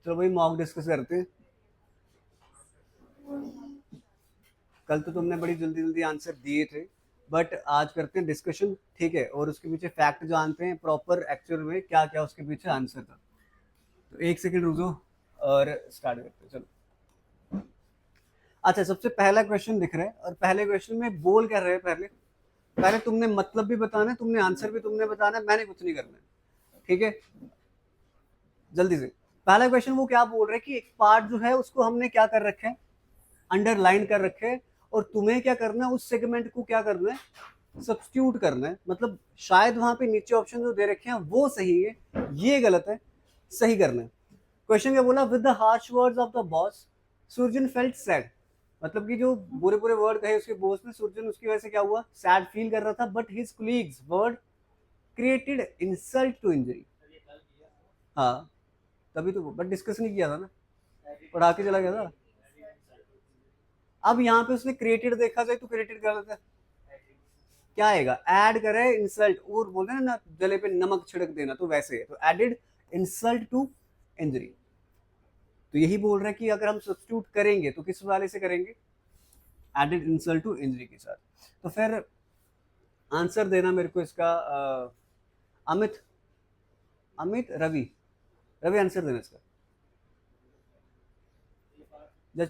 चलो भाई mock discuss करते हैं। कल तो तुमने बड़ी जल्दी जल्दी आंसर दिए थे, बट आज करते हैं डिस्कशन, ठीक है? और उसके पीछे फैक्ट जानते हैं प्रॉपर एक्चुअल में क्या क्या उसके पीछे आंसर था। तो एक सेकंड रुको और स्टार्ट करते हैं, चलो। अच्छा, सबसे पहला क्वेश्चन दिख रहा है और पहले क्वेश्चन में बोल कर रहे हैं। पहले पहले तुमने मतलब भी बताना है, तुमने आंसर भी तुमने बताना है, मैंने कुछ नहीं करना है, ठीक है? जल्दी से पहला क्वेश्चन वो क्या बोल रहे हैं कि एक पार्ट जो है उसको हमने क्या कर रखा है, अंडरलाइन कर रखे हैं, और तुम्हें क्या करना है, उस सेगमेंट को क्या करना है, सब्स्टिट्यूट करना है। मतलब शायद वहां पे नीचे ऑप्शन जो दे रखे हैं वो सही है, ये गलत है, सही करना है। क्वेश्चन क्या बोला, with the harsh words of the boss Surjan felt sad. मतलब कि जो बुरे बुरे वर्ड कहे उसके बॉस ने, सुरजन उसकी वजह से क्या हुआ, सैड फील कर रहा था, but his colleagues word created insult to injury. हाँ, तभी तो, बट डिस्कस नहीं किया था ना, पढ़ा के चला गया था। अब यहाँ पे उसने क्रिएटेड देखा जाए तो क्रिएटेड गलत है, क्या आएगा, ऐड करे इंसल्ट, और बोलते हैं ना जले पे नमक छिड़क देना, तो वैसे है, तो एडेड इंसल्ट टू इंजरी। तो यही बोल रहा है कि अगर हम सब्स्टिट्यूट करेंगे तो किस वाले से करेंगे, एडेड इंसल्ट टू इंजरी के साथ। तो फिर आंसर देना मेरे को इसका अमित, अमित रवि, रवि आंसर देना इसका। The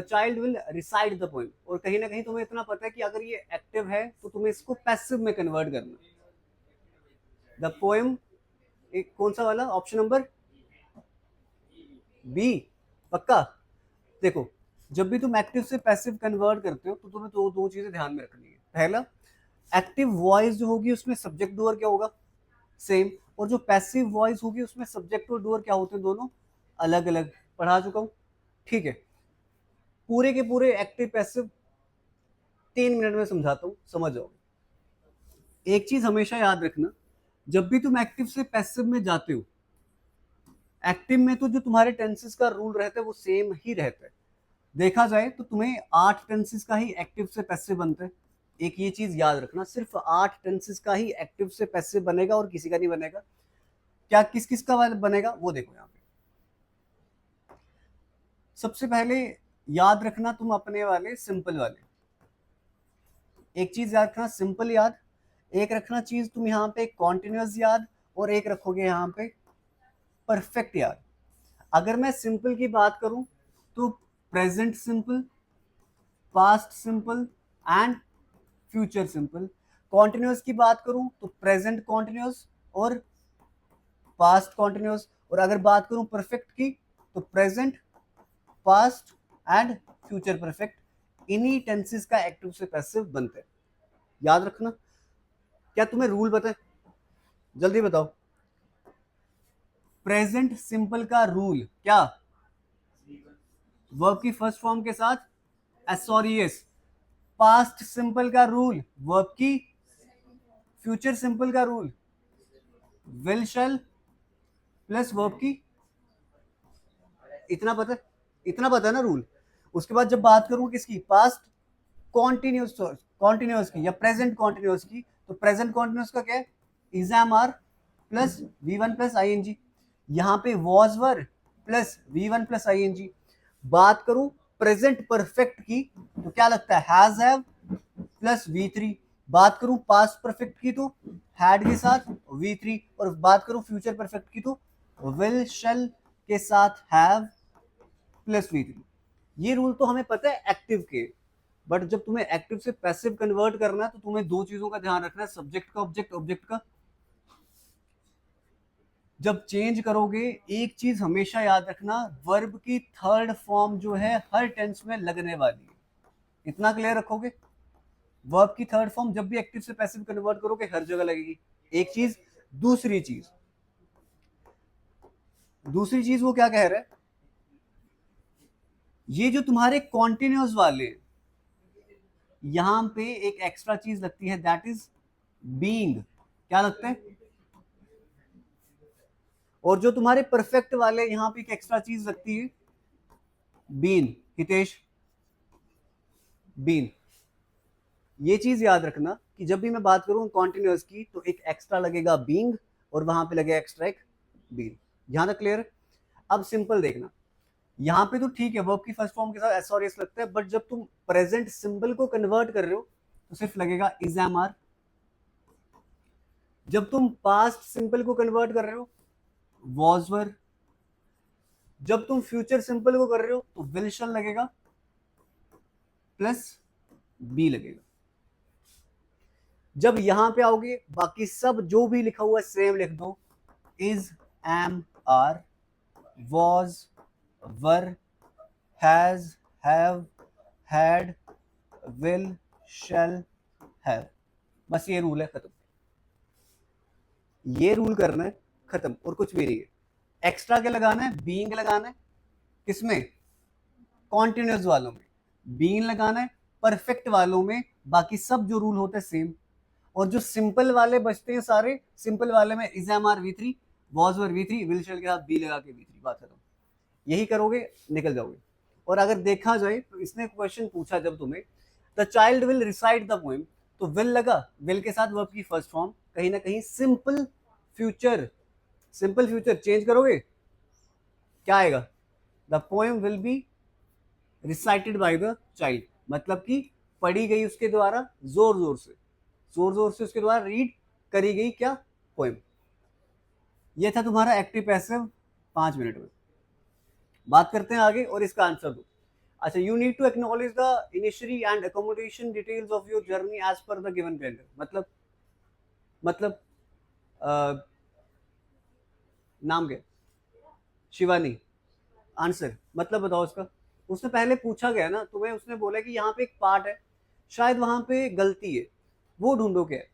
child will reside the poem. और कहीं ना कहीं तुम्हें इतना पता है कि अगर ये एक्टिव है तो तुम्हें इसको पैसिव में कन्वर्ट करना। द पोएम, एक कौन सा वाला, ऑप्शन नंबर बी, पक्का? देखो, जब भी तुम एक्टिव से पैसिव कन्वर्ट करते हो तो तुम्हें दो दो चीजें ध्यान में रखनी है। पहला, एक्टिव वॉइस जो होगी उसमें सब्जेक्ट डूअर क्या होगा, सेम। और जो पैसिव वॉइस होगी उसमें सब्जेक्ट और डूअर क्या होते हैं, दोनों अलग अलग। पढ़ा चुका हूं, ठीक है? पूरे के पूरे एक्टिव पैसिव 3 मिनट में समझाता हूं, समझ जाओगे। एक चीज हमेशा याद रखना, जब भी तुम एक्टिव से पैसिव में जाते हो, एक्टिव में तो जो तुम्हारे टेंसेस का रूल रहता है वो सेम ही रहता है। देखा जाए तो तुम्हें 8 टेंसेस का ही एक्टिव से पैसिव बनता है। एक ये चीज याद रखना, सिर्फ 8 टेंसेस का ही एक्टिव से पैसिव बनेगा और किसी का नहीं बनेगा। क्या किस किस का बनेगा वो देखो यहाँ पे। सबसे पहले याद रखना तुम अपने वाले सिंपल वाले, एक चीज याद रखना सिंपल याद, एक रखना चीज तुम यहाँ पे कॉन्टिन्यूस याद, और एक रखोगे यहाँ पे परफेक्ट याद। अगर मैं सिंपल की बात करूं तो present simple, past simple and future simple. Continuous की बात करूं तो प्रेजेंट कॉन्टिन्यूस और पास्ट कॉन्टिन्यूस। और अगर बात करूं परफेक्ट की तो present, past and future perfect. इन्हीं टेंसेस का एक्टिव से पैसिव बनते हैं, याद रखना। क्या तुम्हें रूल पता है, जल्दी बताओ। प्रेजेंट सिंपल का रूल क्या, वर्ब की फर्स्ट फॉर्म के साथ एसोरियस। पास्ट सिंपल का रूल वर्ब की, फ्यूचर सिंपल का rule will shell plus verb की। इतना पता, इतना पता है ना रूल। उसके बाद जब बात करूं किसकी, पास्ट कॉन्टिन्यूस, कॉन्टिन्यूस की या प्रेजेंट कॉन्टिन्यूस की, तो प्रेजेंट कॉन्टिन्यूस का क्या है, is are plus V one plus I N G. यहाँ पे was were plus V one plus I N G. बात करूं प्रेजेंट परफेक्ट की तो क्या लगता है, has have plus V three. बात करूं पास्ट परफेक्ट की तो हैड के साथ वी थ्री। और बात करूं फ्यूचर परफेक्ट की तो विल शेल के साथ हैव प्लस वी थ्री। ये रूल तो हमें पता है एक्टिव के, बट जब तुम्हें एक्टिव से पैसिव कन्वर्ट करना है तो तुम्हें दो चीजों का ध्यान रखना है, सब्जेक्ट का ऑब्जेक्ट, ऑब्जेक्ट का। जब चेंज करोगे एक चीज हमेशा याद रखना, वर्ब की थर्ड फॉर्म जो है हर टेंस में लगने वाली है। इतना क्लियर रखोगे, वर्ब की थर्ड फॉर्म जब भी एक्टिव से पैसिव कन्वर्ट करोगे हर जगह लगेगी। एक चीज, दूसरी चीज, दूसरी चीज वो क्या कह रहा है, ये जो तुम्हारे कॉन्टिन्यूस वाले, यहां पे एक एक्स्ट्रा चीज लगती है, दैट इज बीइंग। क्या लगता है, और जो तुम्हारे परफेक्ट वाले यहां पे एक एक्स्ट्रा चीज लगती है, बीन। हितेश, बीन। ये चीज याद रखना कि जब भी मैं बात करूं कॉन्टिन्यूस की तो एक एक्स्ट्रा लगेगा बीइंग और वहां पे लगेगा एक्स्ट्रा एक बीन। यहां तक क्लियर? अब सिंपल देखना, यहाँ पे तो ठीक है वर्ब की फर्स्ट फॉर्म के साथ एस और एस लगता है, बट जब तुम प्रेजेंट सिंपल को कन्वर्ट कर रहे हो तो सिर्फ लगेगा इज एम आर। जब तुम पास्ट सिंपल को कन्वर्ट कर रहे हो वॉज वर। जब तुम फ्यूचर सिंपल को कर रहे हो तो विल शैल लगेगा प्लस बी लगेगा। जब यहां पे आओगे बाकी सब जो भी लिखा हुआ है सेम लिख दो, is, am, are, was, were, has, have, had, will, shall, have. बस ये रूल है, खत्म। ये रूल करना है, खत्म, और कुछ भी नहीं है। एक्स्ट्रा क्या लगाना है? बीइंग लगाना है। किसमें? कॉन्टिन्यूस वालों में बीइंग लगाना है, परफेक्ट वालों में बाकी सब जो रूल होता है सेम। और जो सिंपल वाले बचते हैं सारे, सिंपल वाले में is am are V3, was were V3, will shall के साथ बी लगा के V3, बात खत्म। यही करोगे निकल जाओगे। और अगर देखा जाए तो इसने क्वेश्चन पूछा जब तुम्हें the child will recite the poem, तो विल लगा, विल के साथ वर्ब की फर्स्ट फॉर्म, कहीं ना कहीं simple future, simple future change करोगे क्या आएगा? The poem will be recited by the child, मतलब कि पढ़ी गई उसके द्वारा, जोर जोर से, जोर जोर से उसके द्वारा रीड करी गई क्या? पोएम। ये था तुम्हारा एक्टिव पैसिव 5 मिनट में। बात करते हैं आगे और इसका आंसर दो। अच्छा, you need to acknowledge the इनिशियरी and accommodation details of your journey as per the given calendar. मतलब नाम क्या? शिवानी। आंसर मतलब बताओ उसका। उसने पहले पूछा गया ना तुम्हें, उसने बोला कि यहाँ पे एक पार्ट है, शायद वहां पे गलती है, वो ढूंढो क्या है।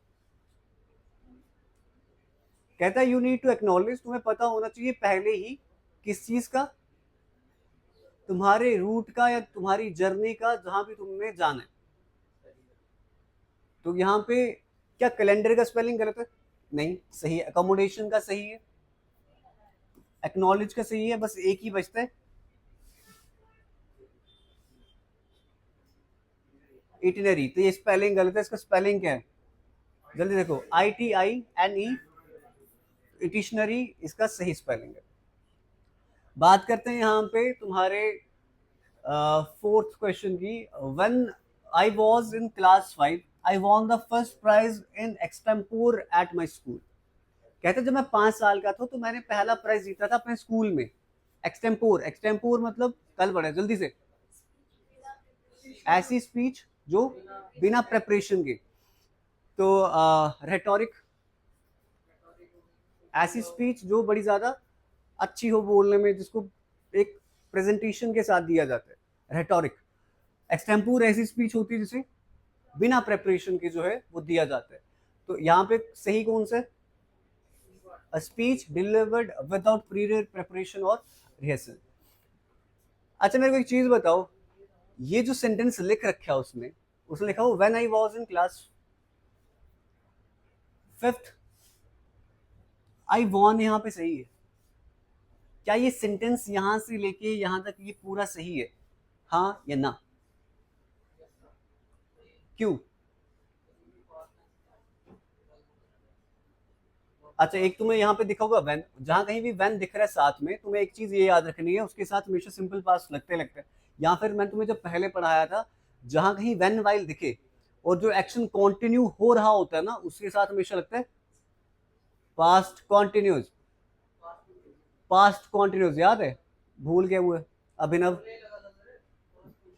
कहता है यू नीड टू एक्नॉलेज, तुम्हें पता होना चाहिए पहले ही किस चीज का? तुम्हारे रूट का या तुम्हारी जर्नी का, जहां भी तुमने जाना है। तो यहाँ पे क्या कैलेंडर का स्पेलिंग गलत है? नहीं, सही है। अकोमोडेशन का सही है, एक्नॉलेज का सही है, बस एक ही बचता है, इटिनरी। तो ये स्पेलिंग गलत है, इसका स्पेलिंग क्या है? जल्दी देखो, ITINE, इटिशनरी इसका सही स्पेलिंग है। बात करते हैं यहाँ पे तुम्हारे फोर्थ क्वेश्चन की। When I was in class 5 I won the first prize in extempore at my school. कहते जब मैं 5 साल का था तो मैंने पहला प्राइज जीता था अपने स्कूल में। एक्सटेम्पोर, एक्सटेम्पोर मतलब कल पढ़े जल्दी से, ऐसी स्पीच जो बिना प्रेपरेशन के। तो रेटोरिक, ऐसी स्पीच जो बड़ी ज्यादा अच्छी हो बोलने में, जिसको एक प्रेजेंटेशन के साथ दिया जाता है, रेटोरिक। एक्सटेम्पोर ऐसी स्पीच होती है जिसे बिना प्रेपरेशन के जो है वो दिया जाता है। तो यहाँ पे सही कौन सा? A speech delivered without praevia preparation और रिहर्सल। अच्छा मेरे को एक चीज बताओ, ये जो सेंटेंस लिख रखा है उसने लिखा हो when I was in class 5th, I won यहाँ पे सही है क्या? ये सेंटेंस यहां से लेके यहां तक ये पूरा सही है, हाँ या ना? क्यों? अच्छा, एक तुम्हें यहाँ पे दिखा होगा वैन, जहां कहीं भी वैन दिख रहा है साथ में, तुम्हें एक चीज ये याद रखनी है, उसके साथ हमेशा सिंपल पास्ट लगते लगते हैं। या फिर मैंने तुम्हें जब पहले पढ़ाया था, जहां कहीं वैन वाइल दिखे और जो एक्शन कंटिन्यू हो रहा होता है ना, उसके साथ हमेशा लगता है पास्ट कॉन्टिन्यूस। पास्ट कॉन्टिन्यूस याद है? भूल गए हुए अभिनव,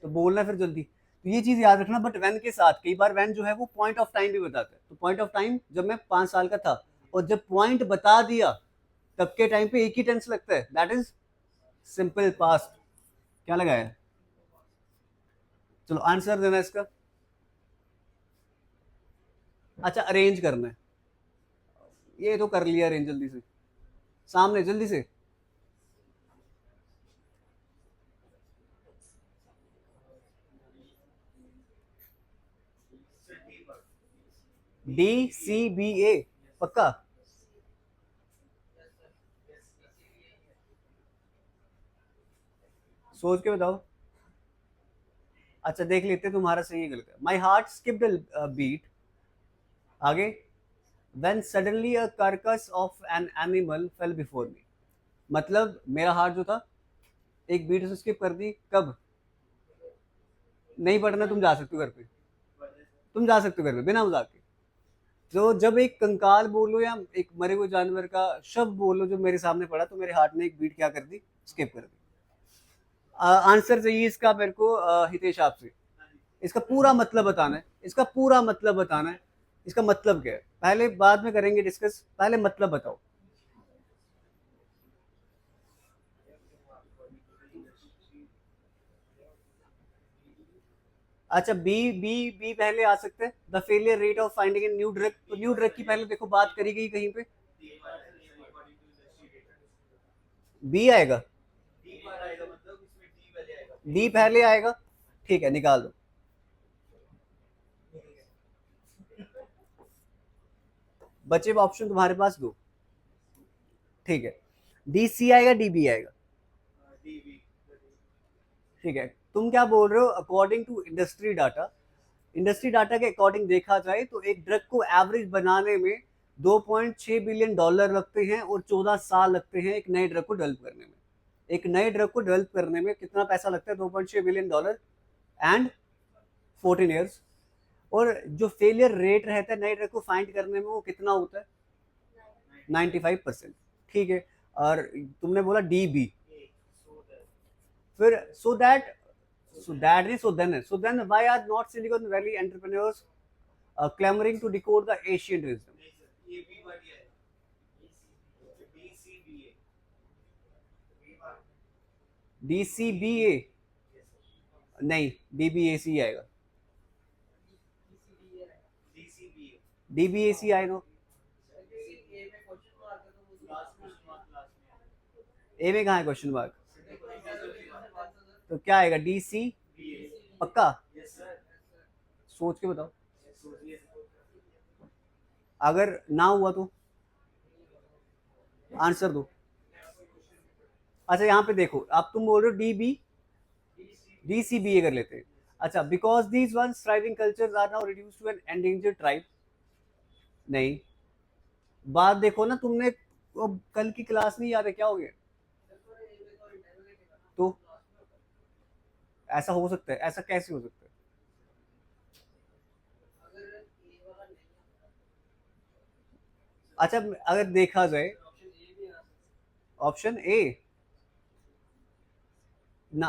तो बोलना फिर जल्दी। तो ये चीज याद रखना। बट वैन के साथ कई बार वैन जो है वो पॉइंट ऑफ टाइम भी बताता है। तो पॉइंट ऑफ टाइम जब मैं 5 साल का था और जब पॉइंट बता दिया तब के टाइम पे एक ही टेंस लगता है, दैट इज सिंपल पास्ट। क्या लगाया? चलो आंसर देना इसका। अच्छा, अरेंज करना है, ये तो कर लिया अरेंज, जल्दी से सामने जल्दी से। DCBA पक्का? सोच के बताओ। अच्छा देख लेते तुम्हारा सही है गलत है। माई हार्ट स्किप्ड बीट, आगे, when suddenly a carcass of an animal fell before me। मतलब मेरा हार्ट जो था एक बीट से स्किप कर दी, कब? नहीं पढ़ना, तुम जा सकते हो घर पे, तुम जा सकते हो घर पे बिना मजाक के। तो जब एक कंकाल बोलो या एक मरे हुए जानवर का शब्द बोलो जो मेरे सामने पड़ा, तो मेरे हार्ट ने एक बीट क्या कर दी, स्किप कर दी। आंसर चाहिए इसका मेरे को हितेश आपसे। इसका पूरा मतलब बताना है, इसका पूरा मतलब बताना है। इसका मतलब क्या है, पहले बाद में करेंगे डिस्कस, पहले मतलब बताओ। अच्छा, बी बी बी पहले आ सकते हैं, the failure rate of finding a new drug. तो न्यू ड्रग की पहले देखो बात करी गई कहीं पे, बी आएगा, डी पहले आएगा। ठीक है, निकाल दो। बचे ऑप्शन तुम्हारे पास दो। ठीक है, डी सी आएगा, डी बी आएगा। ठीक है, तुम क्या बोल रहे हो, according to industry data, industry data के अकॉर्डिंग देखा जाए तो एक ड्रग को एवरेज बनाने में 2.6 बिलियन डॉलर लगते हैं और 14 साल लगते हैं एक नए ड्रग को डेवलप करने में। एक नए ड्रग को डेवलप करने में कितना पैसा लगता है, 2.6 बिलियन डॉलर एंड 14 ईयर्स। और जो फेलियर रेट रहता है नए ड्रग को फाइंड करने में वो कितना होता है, 95%। ठीक है, और तुमने बोला डी बी, फिर so then why are not Silicon Valley entrepreneurs clamoring to decode the ancient wisdom? D C B A, नहीं, डी बी ए सी आएगा, डी बी ए सी आएगा। ए में कहा है क्वेश्चन मार्क? तो क्या आएगा, डी सी, पक्का? सोच के बताओ, अगर ना हुआ तो आंसर दो। अच्छा, यहाँ पे देखो, अब तुम बोल रहे हो D B, D C B A कर लेते हैं। अच्छा, because these one thriving cultures are now reduced to an endangered tribe. नहीं, बात देखो ना तुमने, वो कल की क्लास नहीं याद है, क्या हो गया? तो ऐसा हो सकता है, ऐसा कैसे हो सकता है? अच्छा, अगर देखा जाए, ऑप्शन ए ना,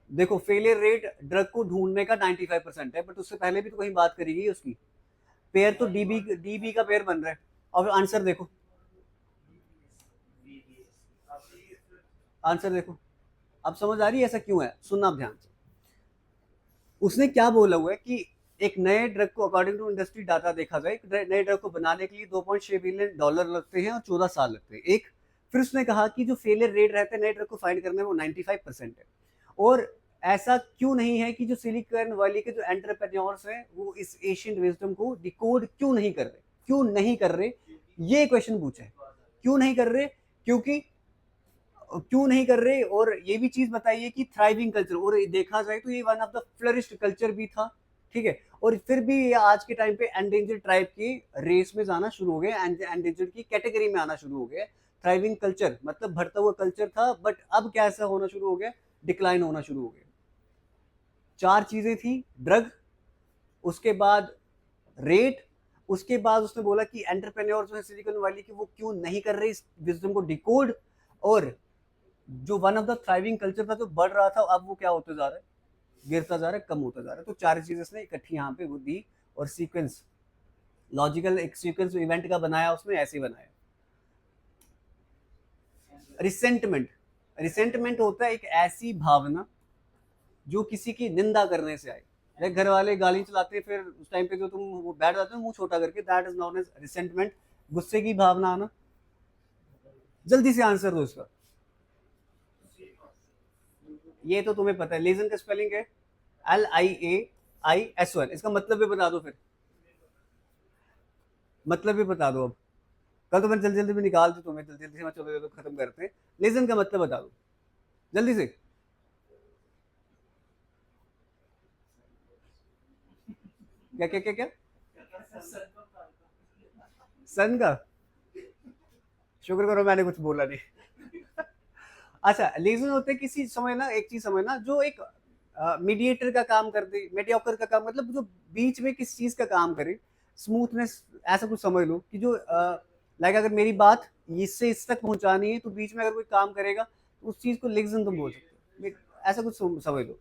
देखो फेलियर रेट ड्रग को ढूंढने का 95% है, बट उससे पहले भी तो कहीं बात करी गई उसकी। पेयर तो डीबी का पेयर बन रहा है। और आंसर देखो, आंसर देखो, अब समझ आ रही है ऐसा क्यों है, सुनना आप ध्यान से। उसने क्या बोला हुआ है कि एक नए ड्रग को अकॉर्डिंग टू इंडस्ट्री डाटा देखा जाए, नए ड्रग को बनाने के लिए 2.6 बिलियन डॉलर लगते हैं और 14 साल लगते हैं एक। फिर उसने कहा कि जो फेलियर रेट रहता है नए ड्रग को फाइंड करने में वो 95% है। और ऐसा क्यों नहीं है कि जो सिलिकॉन वैली के जो एंटरप्रेन्योर्स हैं वो इस एशियन विजडम को डिकोड क्यों नहीं कर रहे, क्यों नहीं कर रहे, ये क्वेश्चन पूछा है। क्यों नहीं कर रहे, क्योंकि क्यों नहीं कर रहे, और ये भी चीज बताइए कि थ्राइविंग कल्चर, और देखा जाए तो ये one of the flourished culture भी था। ठीक है, और फिर भी ये आज के टाइम पे एंडेंजर्ड ट्राइब की रेस में जाना शुरू हो गए, एंडेंजर्ड की कैटेगरी में आना शुरू हो गए। थ्राइविंग कल्चर मतलब बढ़ता हुआ कल्चर था, बट अब कैसा होना शुरू हो गया, डिक्लाइन होना शुरू हो गया। चार चीजें थी, ड्रग, उसके बाद रेट, उसके बाद उसने बोला कि एंटरप्रेन्योर जो है सिलिकॉन वैली की वो क्यों नहीं कर रहे इस विजडम को डिकोड, और जो one of the thriving culture था जो बढ़ रहा था अब वो क्या होता जा रहा है, गिरता जा रहा है, कम होता जा रहा है। तो चार चीजें इसने इकट्ठी यहाँ पे वो दी, और सीक्वेंस, लॉजिकल एक सीक्वेंस इवेंट का बनाया उसने, ऐसे ही बनाया। रिसेंटमेंट, रिसेंटमेंट होता है एक ऐसी भावना जो किसी की निंदा करने से आए। घर वाले गाली चलाते हैं, फिर उस टाइम पे जो तुम वो बैठ जाते हो मुंह छोटा करके, that is known as resentment. गुस्से की भावना आना। जल्दी से आंसर दो इसका। ये तो तुम्हें पता है, लेजन का स्पेलिंग है LIAIS1। इसका मतलब भी बता दो फिर, मतलब भी बता दो अब। कल तो मैंने जल्दी जल्दी में निकाल दी तुम्हें, जल्दी जल्दी से मैं, चलो खत्म करते हैं। लेजन का मतलब बता दो जल्दी से। क्या क्या क्या क्या? सन का शुक्र करो मैंने कुछ बोला नहीं। अच्छा, लीजन होते हैं किसी समय ना, एक चीज समझना, जो एक मीडिएटर का काम करते, मीडियोकर का काम, मतलब जो बीच में किस चीज का काम करे, स्मूथनेस, ऐसा कुछ समझ लो कि जो लाइक अगर मेरी बात इससे इस तक पहुंचानी है तो बीच में अगर कोई काम करेगा तो उस चीज को लिग्जन तुम बोल सकते हो, ऐसा कुछ समझ लो।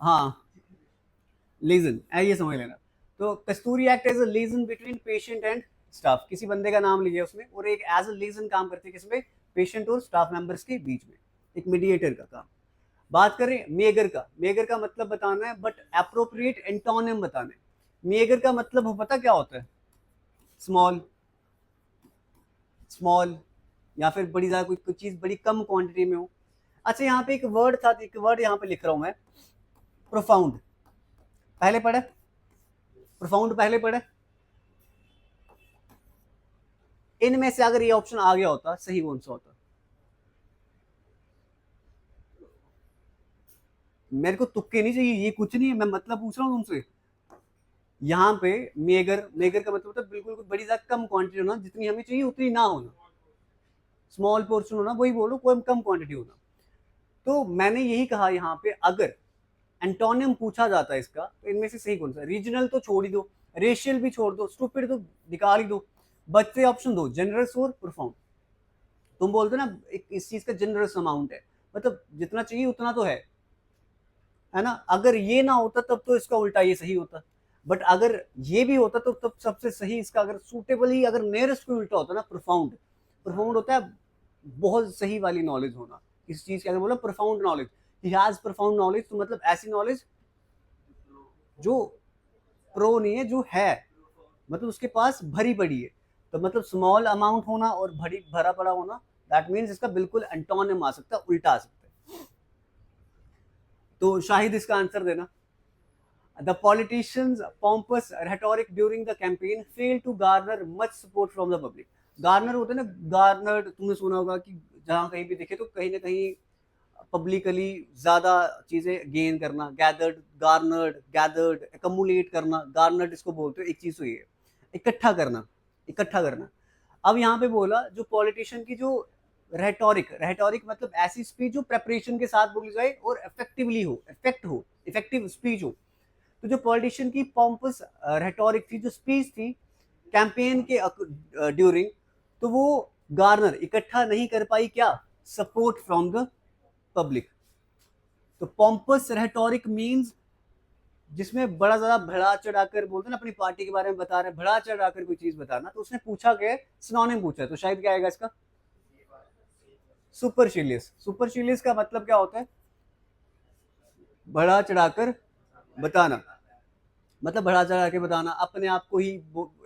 हाँ, लीजन ये समझ लेना। तो Kasturi act as a liaison between patient and staff, किसी बंदे का नाम लिया उसने और एक एज अ लीजन काम करती है किसमें, पेशेंट और स्टाफ मेंबर्स के बीच में, एक मीडिएटर का काम। बात करें मेगर का, मेगर का मतलब बताना है बट अप्रोप्रिएट एंटोनिम बताना है। मेगर का मतलब हो पता क्या होता है, स्मॉल, स्मॉल, या फिर बड़ी ज्यादा कोई चीज बड़ी कम क्वांटिटी में हो। अच्छा, यहाँ पे एक वर्ड था, एक वर्ड यहाँ पे लिख रहा हूं मैं, प्रोफाउंड, पहले पढ़े, प्रोफाउंड पहले पढ़े। इनमें से अगर ये ऑप्शन आ गया होता सही कौन सा होता, मेरे को तुक्के नहीं चाहिए, ये कुछ नहीं है, मैं मतलब पूछ रहा हूँ तुमसे। यहाँ पे मेगर, मेगर का मतलब होता है बिल्कुल बड़ी ज्यादा कम क्वांटिटी होना, जितनी हमें चाहिए उतनी ना होना, स्मॉल पोर्शन होना, वही बोलो, कोई कम क्वांटिटी होना। तो मैंने यही कहा यहाँ पे, अगर एंटोनियम पूछा जाता है इसका तो इनमें से सही कौन सा, रीजनल तो छोड़ ही दो, रेशियल भी छोड़ दो, स्टूपिड तो निकाल ही दो, बच्चे ऑप्शन दो, जनरस और प्रोफाउंड। तुम बोलते ना इस चीज का जनरस अमाउंट है, मतलब जितना चाहिए उतना तो है ना। अगर ये ना होता तब तो इसका उल्टा ये सही होता, बट अगर ये भी होता तो तब सबसे सही इसका, अगर सूटेबल ही, अगर नियरेस्ट कोई उल्टा होता ना, प्रोफाउंड, प्रोफाउंड होता है बहुत सही वाली नॉलेज होना, इस चीज के अगर बोला profound knowledge, he has profound knowledge, तो मतलब ऐसी नॉलेज जो प्रो नहीं है, जो है, मतलब उसके पास भरी पड़ी है। तो मतलब स्मॉल अमाउंट होना और भरी भरा पड़ा होना, दैट मीन्स इसका बिल्कुल एंटोनिम आ सकता है, उल्टा आ सकता है। तो शाहिद इसका आंसर देना। The politicians' pompous rhetoric during the campaign failed to garner much support from the public. Garner होते हैं ना, गार्नर्ड, तुमने सुना होगा कि जहां कहीं भी दिखे तो कहीं ना कहीं पब्लिकली ज्यादा चीजें गेन करना, गैदर्ड, गार्नर्ड, गैदर्ड, एकमुलेट करना, गार्नर्ड इसको बोलते हो। एक चीज तो ये है, इकट्ठा करना, इकट्ठा करना। अब यहाँ पे बोला जो पॉलिटिशियन की जो रेटोरिक, रेटोरिक मतलब ऐसी स्पीच जो प्रेपरेशन के साथ बोली जाए और इफेक्टिवली हो, इफेक्ट हो, इफेक्टिव स्पीच हो। तो जो पॉलिटिशियन की पॉम्पस रेटोरिक थी, जो स्पीच थी कैंपेन के ड्यूरिंग, तो वो गार्नर इकट्ठा नहीं कर पाई क्या, सपोर्ट फ्रॉम द पब्लिक। तो पॉम्पस रेटोरिक मींस जिसमें बड़ा ज्यादा भड़ा चढ़ाकर बोलते ना, अपनी पार्टी के बारे में बता रहे, भड़ा चढ़ाकर कोई चीज बताना। तो उसने पूछा क्या, सिनोनिम पूछा, तो शायद क्या आएगा इसका, सुपरशिलियस। सुपरशिलियस का मतलब क्या होता है, बढ़ा चढ़ाकर बताना, मतलब बढ़ा चढ़ा के बताना, अपने आप को ही।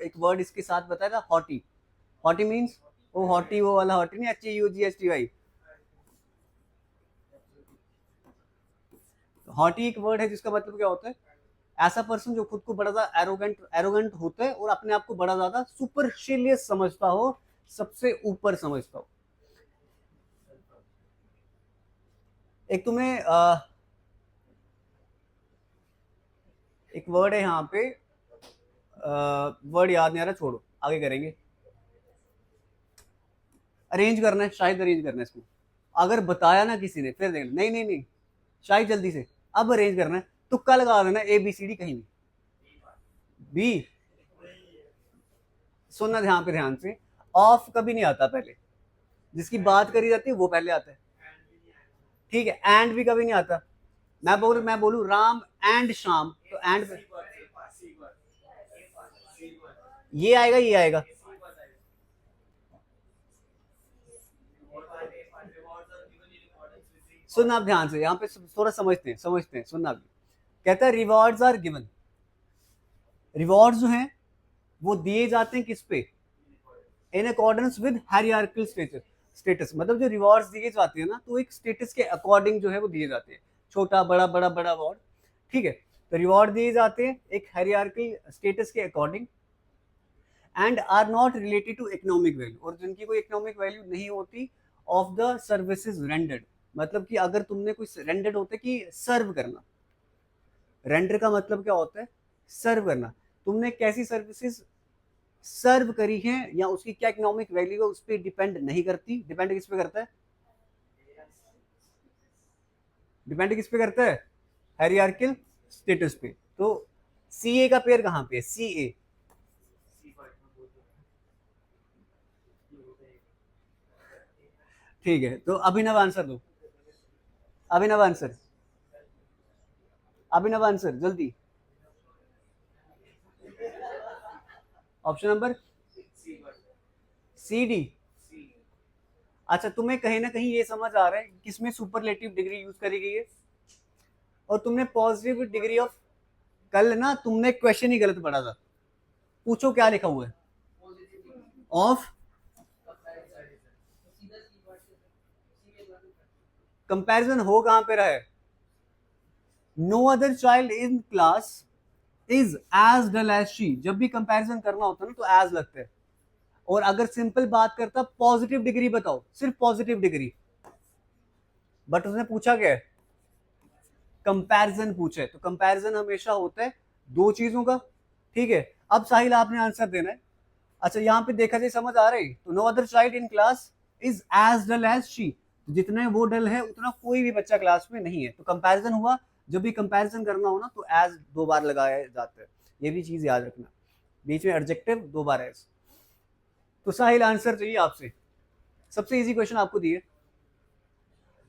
एक वर्ड इसके साथ बताया था, हॉटी, हॉटी मीन्स वो हॉटी, वो वाला हॉटी नहीं, HUGHTY। हॉटी एक वर्ड है जिसका मतलब क्या होता है, ऐसा पर्सन जो खुद को बड़ा ज्यादा एरोगेंट, एरोगेंट होता है और अपने आप को बड़ा ज्यादा सुपरशिलियस समझता हो, सबसे ऊपर समझता हो। एक तुम्हें एक वर्ड है यहाँ पे, वर्ड याद नहीं आ रहा, छोड़ो, आगे करेंगे। अरेंज करना है, शायद अरेंज करना है इसको। अगर बताया ना किसी ने फिर देख, नहीं नहीं नहीं, शायद जल्दी से, अब अरेंज करना है, तुक्का लगा देना, ABCD कहीं भी, बी। सुनना ध्यान पे, ध्यान से, ऑफ कभी नहीं आता पहले, जिसकी बात करी जाती है वो पहले आता है, ठीक है। एंड भी कभी नहीं आता। मैं बोलू राम एंड श्याम, तो एंड, ये आएगा, ये आएगा। सुनना आप ध्यान से, यहाँ पे थोड़ा समझते हैं, समझते हैं, सुनना आप। कहता है रिवॉर्ड्स आर गिवन, रिवॉर्ड्स जो हैं वो दिए जाते हैं किस पे, in accordance with hierarchical status. Status मतलब जो रिवॉर्ड्स दिए जाते हैं ना, तो एक स्टेटस के अकॉर्डिंग जो है वो दिए जाते हैं, छोटा बड़ा, बड़ा बड़ा अवार्ड, ठीक है। तो रिवॉर्ड दिए जाते हैं एक हायरार्किकल स्टेटस के according, and are not related to economic value, और जिनकी कोई इकोनॉमिक वैल्यू नहीं होती, ऑफ द सर्विसेज रेंडर्ड। मतलब कि अगर तुमने कोई रेंडर्ड होता है कि सर्व करना, रेंडर का मतलब क्या होता है, सर्व करना। तुमने कैसी सर्विसेज सर्व करी हैं या उसकी क्या इकोनॉमिक वैल्यू है उस पर डिपेंड नहीं करती। डिपेंड किस पे करता है? डिपेंड किस पे करता है? हायरार्किकल स्टेटस पे। तो सी ए का पेयर कहाँ पे है? सी ए। ठीक है, तो अभिनव आंसर दो। अभिनव आंसर, अभिनव आंसर जल्दी। Option number C D. अच्छा, तुम्हें कहीं ना कहीं ये समझ आ रहा है किसमें सुपरलेटिव डिग्री यूज करी गई है? और तुमने पॉजिटिव डिग्री ऑफ, कल ना तुमने क्वेश्चन ही गलत पढ़ा था। पूछो क्या लिखा हुआ है? ऑफ कंपैरिजन हो कहां पे रहा है? No other child in class is as dull as she. जब भी कंपैरिजन करना होता है ना तो एज लगता है। और अगर सिंपल बात करता पॉजिटिव डिग्री बताओ, सिर्फ पॉजिटिव डिग्री। बट उसने पूछा क्या है? कंपैरिजन पूछे, तो कंपैरिजन हमेशा होता है दो चीजों का। ठीक है, अब साहिल आपने आंसर देना है। अच्छा, यहाँ पे देखा जाए समझ आ रही? तो no other child in class is as dull as she. जितने वो डल है उतना कोई भी बच्चा क्लास में नहीं है। तो कंपैरिजन हुआ, जब भी कंपैरिजन करना हो ना तो एज दो बार लगाया जाता है। ये भी चीज याद रखना, बीच में एडजेक्टिव दो बार एज। तो साहिल आंसर चाहिए आपसे। सबसे इजी क्वेश्चन आपको दिए।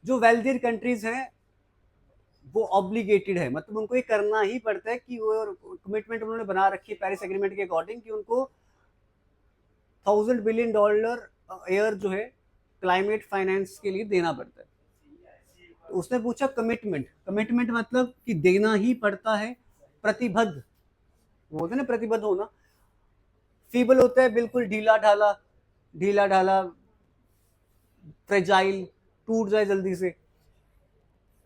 जो वेल्थियर कंट्रीज हैं वो ऑब्लिगेटेड है, मतलब उनको ये करना ही पड़ता है कि वो कमिटमेंट उन्होंने बना रखी है पेरिस एग्रीमेंट के अकॉर्डिंग कि उनको $1,000 बिलियन ईयर जो है क्लाइमेट फाइनेंस के लिए देना पड़ता है। तो उसने पूछा कमिटमेंट। कमिटमेंट मतलब कि देना ही पड़ता है, प्रतिबद्ध। वो होता है ना प्रतिबद्ध होना। फीबल होता है बिल्कुल ढीला ढाला, ढीला ढाला, फ्रेजाइल, टूट जाए जल्दी से।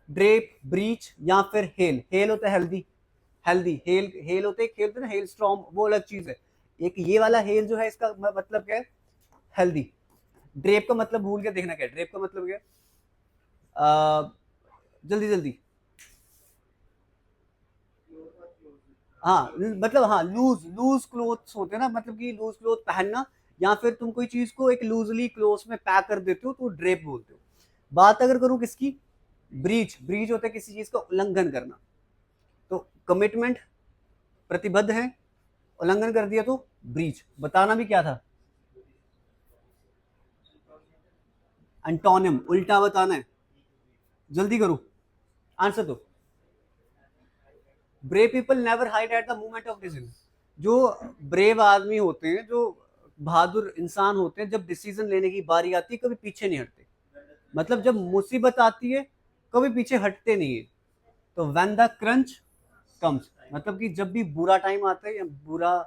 ड्रेप, ब्रीच या फिर हेल। हेल होता है हेल्दी, हेल्दी हेल। हेल होते है, ना हेल स्टॉर्म, वो अलग चीज है। एक ये वाला हेल जो है इसका मतलब क्या है? हेल्दी। ड्रेप का मतलब भूल के देखना क्या है? ड्रेप का मतलब क्या है? जल्दी जल्दी। हाँ मतलब, हाँ लूज लूज क्लोथ्स होते हैं ना, मतलब कि लूज क्लोथ पहनना। या फिर तुम कोई चीज को एक लूजली क्लोथ में पैक कर देते हो तो ड्रेप बोलते हो। बात अगर करूं किसकी? ब्रीच। ब्रीच होता है किसी चीज का उल्लंघन करना। तो कमिटमेंट प्रतिबद्ध है, उल्लंघन कर दिया तो ब्रीच। बताना भी क्या था? एंटोनिम, उल्टा बताना है। जल्दी करो, आंसर दो। Brave people never hide at the moment of decision. जो ब्रेव आदमी होते हैं, जो बहादुर इंसान होते हैं, जब डिसीजन लेने की बारी आती है कभी पीछे नहीं हटते। मतलब जब मुसीबत आती है कभी पीछे हटते नहीं है। तो व्हेन द क्रंच कम्स, मतलब कि जब भी बुरा टाइम आता है या बुरा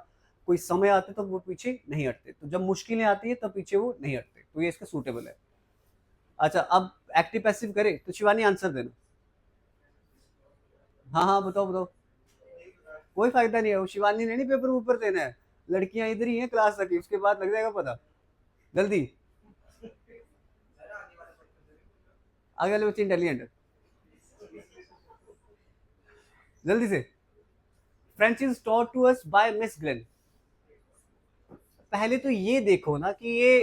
कोई समय आता है तो वो पीछे नहीं हटते। तो जब मुश्किलें आती है तब पीछे वो नहीं हटते। तो ये इसका सूटेबल है। अच्छा, अब एक्टिव पैसिव करे तो शिवानी आंसर देना। हाँ हाँ, बताओ बताओ। कोई फायदा नहीं है, वो शिवानी ने नहीं पेपर ऊपर देना है। लड़कियां इधर ही हैं क्लास तक, उसके बाद लग जाएगा पता। जल्दी। आगे वाले बच्चे इंटेलिजेंट है। जल्दी से। French is taught to us by Miss Glenn. पहले तो ये देखो ना कि ये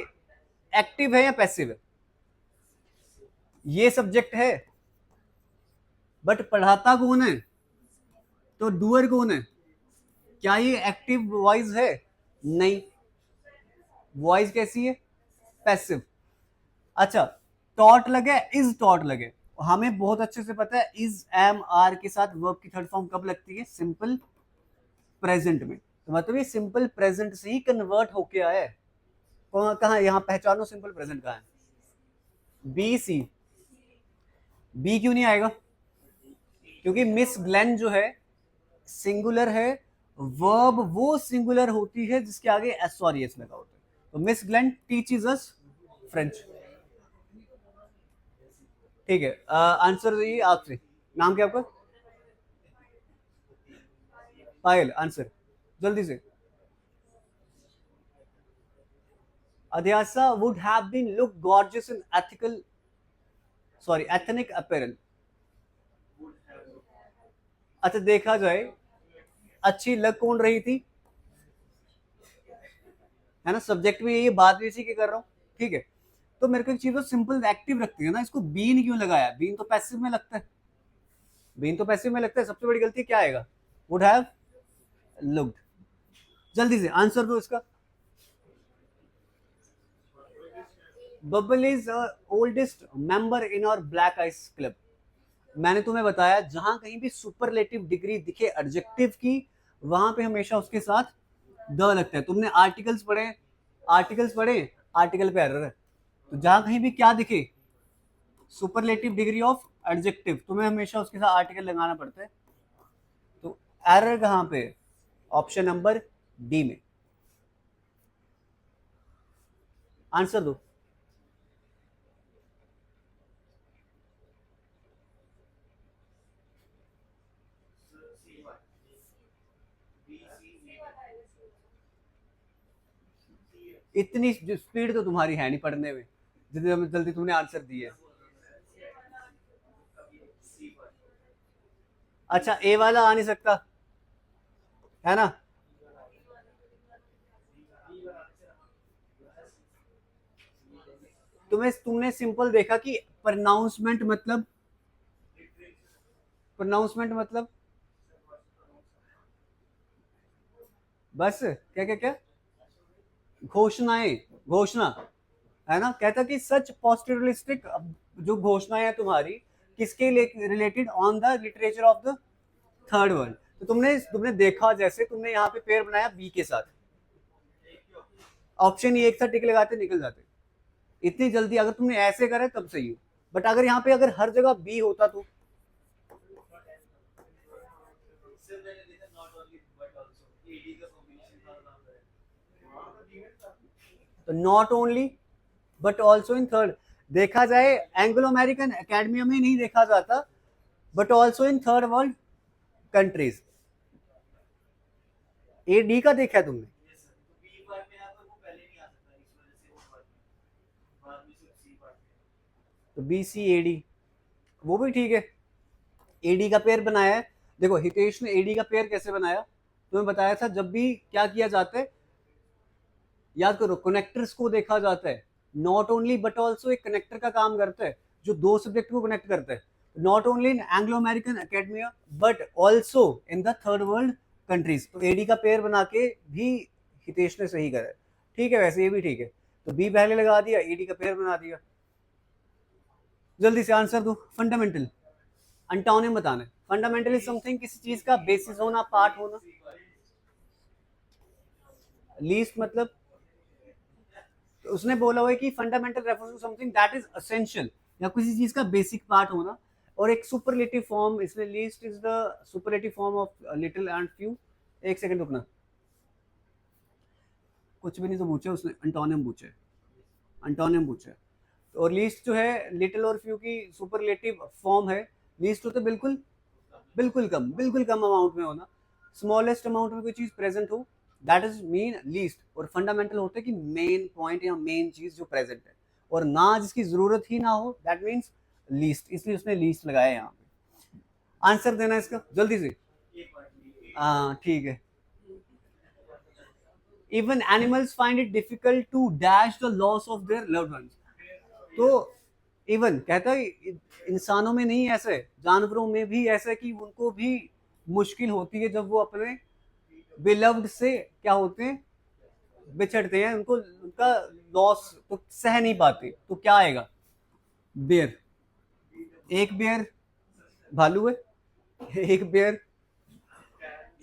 एक्टिव है या पैसिव है। ये सब्जेक्ट है, बट पढ़ाता कौन है? तो डूअर कौन है? क्या ये एक्टिव वॉइस है? नहीं। वॉइस कैसी है? पैसिव। अच्छा, टॉट लगे, इज टॉट लगे। हमें बहुत अच्छे से पता है इज एम आर के साथ वर्ब की थर्ड फॉर्म कब लगती है? सिंपल प्रेजेंट में। तो मतलब ये सिंपल प्रेजेंट से ही कन्वर्ट होके आया है। कहाँ यहाँ पहचानो सिंपल प्रेजेंट कहाँ है? B C. बी क्यों नहीं आएगा? क्योंकि मिस ग्लेन जो है सिंगुलर है। वर्ब वो सिंगुलर होती है जिसके आगे एस और एस लगा होता है। तो miss Glenn teaches us French. ठीक है, आंसर दीजिए आपसे। नाम क्या आपका? पायल। आंसर जल्दी से। Adhyasa would have been look gorgeous in ethical, sorry, ethnic apparel. अच्छा, देखा जाए अच्छी लग कौन रही थी? है ना, सब्जेक्ट भी यही, बात भी इसी की कर रहा हूँ, ठीक है। तो मेरे को एक चीज तो सिंपल एक्टिव रखती है ना, इसको बीन क्यों लगाया, बीन तो पैसिव में लगता है, बीन तो पैसिव में लगता है, सबसे बड़ी गलती क्या आएगा, वुड हैव लुक्ड। जल्दी से आंसर दो इसका। Bubble is oldest member in our black ice club. मैंने तुम्हें बताया जहां कहीं भी सुपरलेटिव डिग्री दिखे एडजेक्टिव की, वहां पे हमेशा उसके साथ द लगता है। तुमने आर्टिकल्स पढ़े, आर्टिकल्स पढ़े, आर्टिकल पे एरर है। तो जहां कहीं भी क्या दिखे सुपरलेटिव डिग्री ऑफ एडजेक्टिव, तुम्हें हमेशा उसके साथ आर्टिकल लगाना पड़ता है। तो एरर कहां पे, ऑप्शन नंबर डी में। आंसर दो। इतनी स्पीड तो तुम्हारी है नहीं पढ़ने में, जितनी जल्दी तुमने आंसर दिया है। अच्छा, ए वाला आ नहीं सकता, है ना। तुमने सिंपल देखा कि प्रोनाउंसमेंट मतलब, प्रोनाउंसमेंट मतलब बस क्या क्या क्या, घोषणाएं, घोषणा, है ना। कहता कि सच पॉजिटिविस्टिक, जो घोषणाएं हैं तुम्हारी किसके related, on the literature of the third world. तो तुमने तुमने देखा, जैसे तुमने यहाँ पे पेयर बनाया बी के साथ, ऑप्शन ये एक था, टिक लगाते निकल जाते। इतनी जल्दी अगर तुमने ऐसे करे तब सही हो, बट अगर यहाँ पे अगर हर जगह बी होता तो not only but also in third, देखा जाए एंग्लो अमेरिकन एकेडमी में नहीं देखा जाता, but also in third world countries. A D का देखा है तुमने, तो बी सी ए डी, वो भी ठीक है। एडी का पेयर बनाया है, देखो हितेश ने एडी का पेयर कैसे बनाया, तुम्हें बताया था, जब भी क्या किया जाता है, याद करो, कनेक्टर्स को देखा जाता है, नॉट ओनली बट ऑल्सो एक कनेक्टर का काम करता है जो दो सब्जेक्ट को कनेक्ट करता है, not only in Anglo American academia but also in the third world countries. तो एडी का पेयर बना के भी हितेश ने सही करा है, ठीक है, वैसे ये भी ठीक है। तो बी पहले लगा दिया, एडी का पेयर बना दिया। जल्दी से आंसर दो। फंडामेंटल, अंटोनिम बताना है। फंडामेंटल इज समथिंग, किसी चीज का बेसिस होना, पार्ट होना। लीस्ट मतलब, तो उसने बोला हुआ है कि fundamental refers to something that is essential, या किसी चीज का बेसिक पार्ट होना। और एक सुपरलेटिव फॉर्म, इसमें least is the superlative form of little and few. एक सेकंड रुकना, कुछ भी नहीं तो पूछे उसने, अंटोनिम पूछे, अंटोनिम पूछे। और लीस्ट जो है लिटिल और फ्यू की सुपरलेटिव फॉर्म है। लीस्ट होते बिल्कुल, बिल्कुल कम अमाउंट में होना, स्मॉलेस्ट अमाउंट में कोई चीज प्रेजेंट हो, दैट इज मीन लीस्ट। और फंडामेंटल होते कि मेन पॉइंट या मेन चीज जो प्रेजेंट है, और ना जिसकी जरूरत ही ना हो, दैट मीन्स लीस्ट, इसलिए उसने लीस्ट लगाया यहाँ पे। आंसर देना इसका जल्दी से। हाँ ठीक है। Even animals find it difficult to dash the loss of their loved ones. तो इवन कहता है इंसानों में नहीं ऐसा है, जानवरों में भी ऐसा है कि उनको भी मुश्किल होती है जब वो अपने बिलव्ड से क्या होते हैं, बिछड़ते हैं, उनको उनका लॉस तो सह नहीं पाते। तो क्या आएगा, बेयर। एक बेयर भालू है, एक बेयर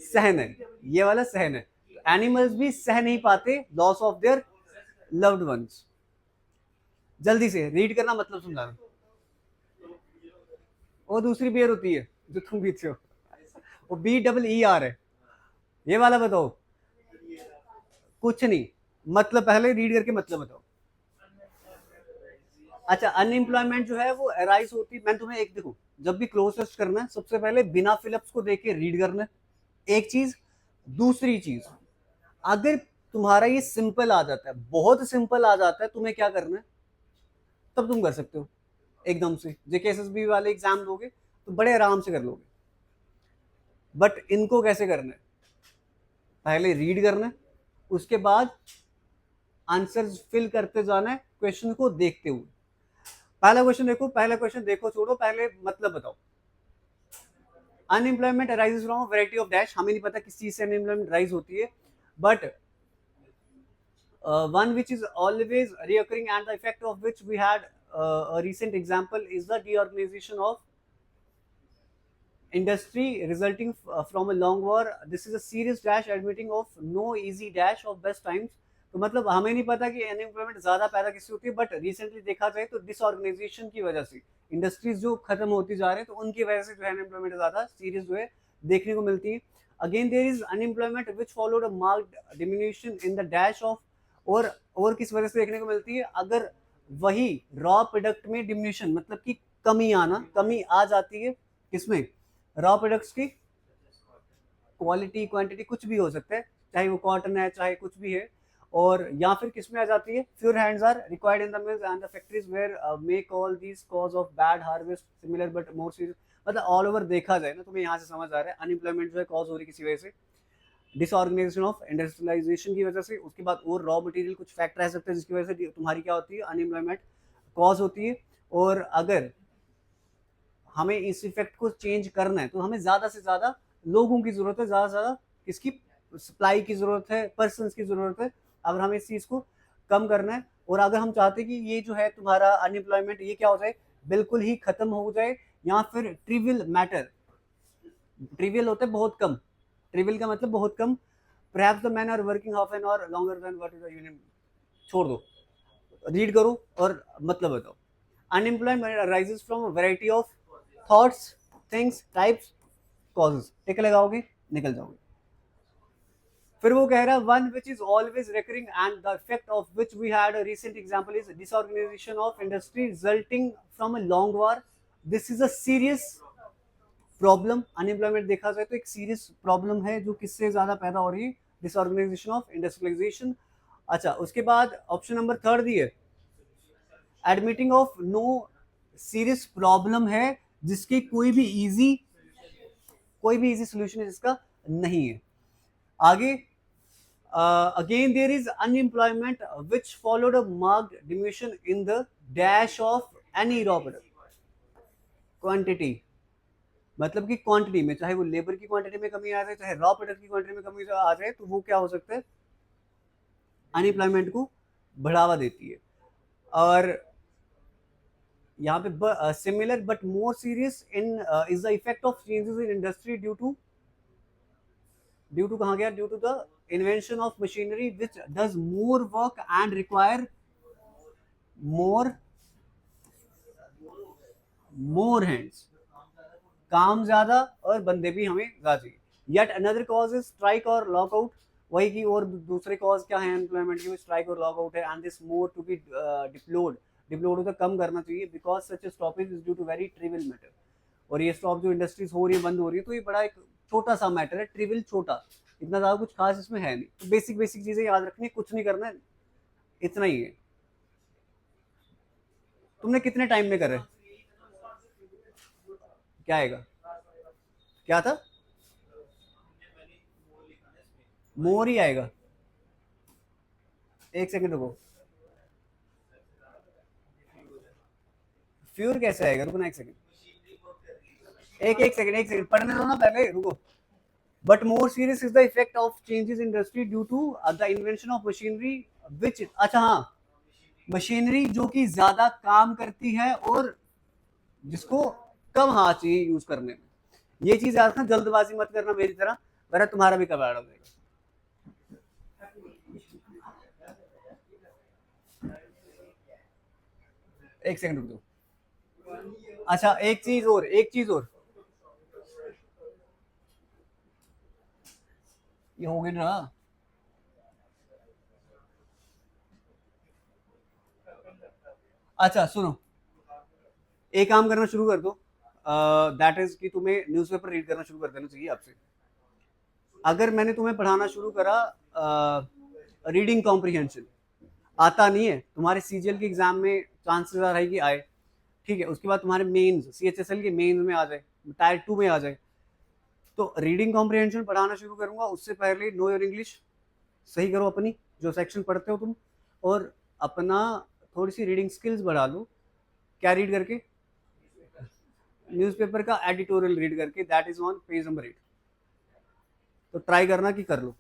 सहन है, ये वाला सहन है। एनिमल्स भी सह नहीं पाते loss of their loved once. जल्दी से रीड करना, मतलब समझाना। वो दूसरी बियर होती है जो तुम पीते हो, वो बी डबल ई आर है। ये वाला बताओ, कुछ नहीं, मतलब पहले रीड करके मतलब बताओ। अच्छा, अनएम्प्लॉयमेंट जो है वो अराइज होती, मैं तुम्हें एक देखो, जब भी क्लोज टेस्ट करना है सबसे पहले बिना फिलअप्स को देख के रीड करना है, एक चीज। दूसरी चीज, अगर तुम्हारा ये सिंपल आ जाता है, बहुत सिंपल आ जाता है, तुम्हें क्या करना है, तब तुम कर सकते हो एकदम से। जेकेएसएसबी वाले एग्जाम दोगे तो बड़े आराम से कर लोगे, बट इनको कैसे करना है, पहले रीड करना है, उसके बाद आंसर्स फिल करते जाना है क्वेश्चन को देखते हुए। पहला क्वेश्चन देखो छोड़ो, पहले मतलब बताओ। Unemployment arises from variety of dash, हमें नहीं पता किस चीज से अनएम्प्लॉयमेंट राइज होती है, but one which is always reoccurring and the effect of which we had a recent example is the deorganization of industry resulting from a long war. This is a serious dash admitting of no easy dash of best times. तो मतलब हमें नहीं पता कि unemployment ज्यादा पैदा किससे होती है, बट रिसेंटली देखा जाए तो डिसऑर्गेनाइजेशन की वजह से इंडस्ट्रीज जो खत्म होती जा रहे हैं तो उनकी वजह से जो है अनएम्प्लॉयमेंट ज्यादा सीरियस जो है देखने को मिलती है। Again there is unemployment which followed a marked diminution in the dash of, और किस वजह से देखने को मिलती है, अगर वही रॉ प्रोडक्ट में डिमिनिशन मतलब कि कमी आ जाती है किसमें, रॉ प्रोडक्ट्स की क्वालिटी क्वांटिटी कुछ भी हो सकता है, चाहे वो कॉटन है चाहे कुछ भी है, और या फिर किसमें आ जाती है, fewer hands are required in the mills and the factories where make all these cause of bad harvest similar but more serious. मतलब ऑल ओवर देखा जाए ना, तुम्हें यहाँ से समझ आ रहा है अनएम्प्लॉयमेंट जो है कॉज हो रही किसी वजह से, डिसऑर्गेनाइजेशन ऑफ इंडस्ट्रियलाइजेशन की वजह से, उसके बाद और रॉ मटेरियल कुछ फैक्ट रह सकते हैं जिसकी वजह से तुम्हारी क्या होती है, अनएम्प्लॉयमेंट कॉज होती है। और अगर हमें इस इफेक्ट को चेंज करना है तो हमें ज्यादा से ज्यादा लोगों की जरूरत है, ज्यादा से ज्यादा किसकी, सप्लाई की जरूरत है, पर्सन की जरूरत है, अगर हमें इस चीज को कम करना है। और अगर हम चाहते हैं कि ये जो है तुम्हारा अनएम्प्लॉयमेंट ये क्या हो जाए, बिल्कुल ही खत्म हो जाए, या फिर ट्रिवियल मैटर, ट्रिवियल होता है बहुत कम, ट्रिवियल का मतलब बहुत कम, perhaps the men are working half an hour longer than what is the union, छोड़ दो, रीड करो और मतलब बताओ। Unemployment arises from a variety of thoughts, things, types, causes, tick लगाओगे निकल जाओगे। फिर वो कह रहा है one which is always recurring and the effect of which we had a recent example is disorganisation of industry resulting from a long war. This is a serious problem. Unemployment देखा जाए तो एक सीरियस प्रॉब्लम है जो किससे ज्यादा पैदा हो रही है, डिसऑर्गेनाइजेशन ऑफ इंडस्ट्रियलाइजेशन। अच्छा, उसके बाद ऑप्शन नंबर थर्ड दी है, admitting of no serious problem है जिसकी कोई भी इजी सोल्यूशन है जिसका नहीं है। आगे again there is unemployment which followed a marked diminution in the dash of any raw product quantity, मतलब कि क्वांटिटी में, चाहे वो लेबर की क्वांटिटी में कमी आ जाए चाहे रॉ प्रोडक्ट की क्वांटिटी में कमी आ जाए, तो वो क्या हो सकता है, अनएम्प्लॉयमेंट को बढ़ावा देती है। और यहाँ पे similar but more serious in is the effect of changes in industry due to कहाँ गया, due to the invention of machinery which does more work and require more more hands, काम ज्यादा और बंदे भी हमें ज्यादा चाहिए। Yet another cause is strike और लॉकआउट, वही की और दूसरे कॉज क्या है एम्प्लॉयमेंट की, स्ट्राइक और लॉकआउट है। And this more to be deplored, deplored होता कम करना चाहिए, because such stoppage is due to very trivial matter. और ये स्टॉप जो इंडस्ट्रीज हो रही है, बंद हो रही है, तो ये बड़ा एक छोटा सा मैटर है, ट्रिवियल छोटा, इतना ज्यादा कुछ खास इसमें है नहीं। तो बेसिक बेसिक चीजें याद रखनी, कुछ नहीं करना है, इतना ही है। तुमने कितने टाइम में कर रहे, क्या आएगा, क्या था, मोर ही आएगा, एक सेकंड रुको, फ्यूर कैसे आएगा, रुको ना एक सेकंड, एक सेकंड पढ़ने दो ना पहले, रुको। But more serious is the effect of changes in industry due to the invention of machinery which, अच्छा हाँ, मशीनरी जो कि ज्यादा काम करती है और जिसको कम हाथ चाहिए यूज करने में, ये चीज याद रखना, जल्दबाजी मत करना मेरी तरह, वरना तुम्हारा भी कबाड़ हो जाएगा। एक सेकंड रुक दो। अच्छा, एक चीज और ये हो गई ना। अच्छा सुनो, एक काम करना शुरू कर दो, दैट इज कि तुम्हें न्यूज़पेपर रीड करना शुरू कर देना चाहिए आपसे। अगर मैंने तुम्हें पढ़ाना शुरू करा रीडिंग कॉम्प्रिहेंशन, आता नहीं है तुम्हारे सीजीएल के एग्जाम में, चांसेस आ रही कि आए, ठीक है, उसके बाद तुम्हारे मेंस सीएचएसएल के मेंस में आ जाए, टायर 2 में आ जाए, तो रीडिंग कॉम्प्रिहेंशन पढ़ाना शुरू करूंगा, उससे पहले नो योर इंग्लिश सही करो अपनी, जो सेक्शन पढ़ते हो तुम, और अपना थोड़ी सी रीडिंग स्किल्स बढ़ा लो। क्या रीड करके? न्यूज़पेपर का एडिटोरियल रीड करके, that is on page number 8। तो ट्राई करना कि कर लो।